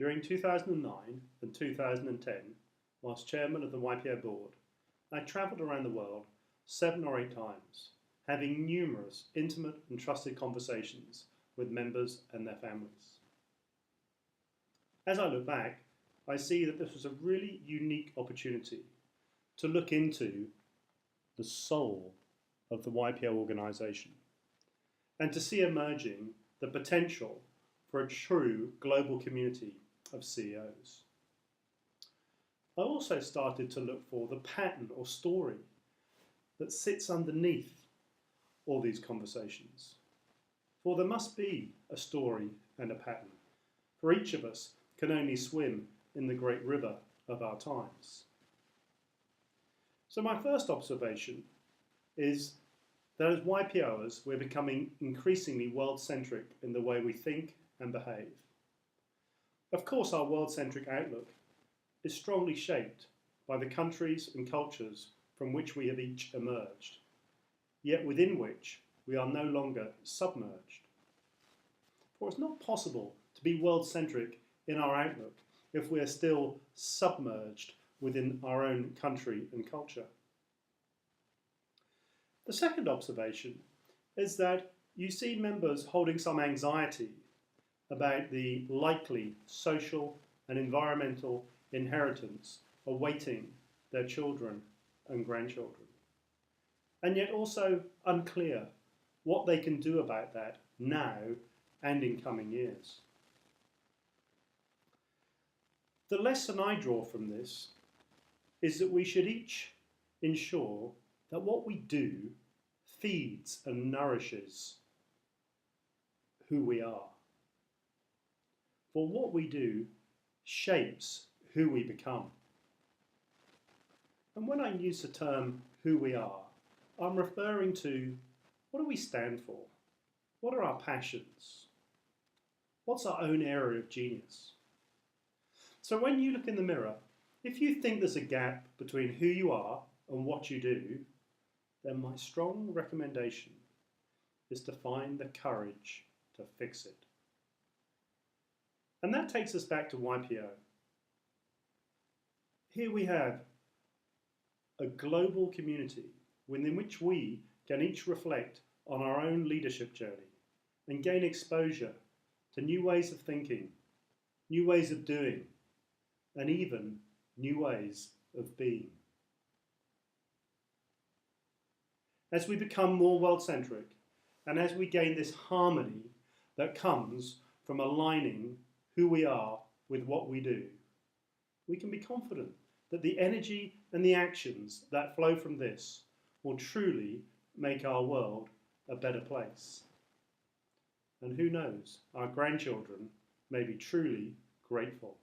During 2009 and 2010, whilst chairman of the YPO board, I travelled around the world 7 or 8 times, having numerous intimate and trusted conversations with members and their families. As I look back, I see that this was a really unique opportunity to look into the soul of the YPO organisation and to see emerging the potential for a true global community of CEOs. I also started to look for the pattern or story that sits underneath all these conversations. For there must be a story and a pattern, for each of us can only swim in the great river of our times. So my first observation is that as YPOers, we're becoming increasingly world-centric in the way we think and behave. Of course, our world-centric outlook is strongly shaped by the countries and cultures from which we have each emerged, yet within which we are no longer submerged. For it's not possible to be world-centric in our outlook if we are still submerged within our own country and culture. The second observation is that you see members holding some anxiety about the likely social and environmental inheritance awaiting their children and grandchildren, and yet also unclear what they can do about that now and in coming years. The lesson I draw from this is that we should each ensure that what we do feeds and nourishes who we are. For what we do shapes who we become. And when I use the term who we are, I'm referring to what do we stand for? What are our passions? What's our own area of genius? So when you look in the mirror, if you think there's a gap between who you are and what you do, then my strong recommendation is to find the courage to fix it. And that takes us back to YPO. Here we have a global community within which we can each reflect on our own leadership journey and gain exposure to new ways of thinking, new ways of doing, and even new ways of being. As we become more world-centric and as we gain this harmony that comes from aligning who we are with what we do, we can be confident that the energy and the actions that flow from this will truly make our world a better place. And who knows, our grandchildren may be truly grateful.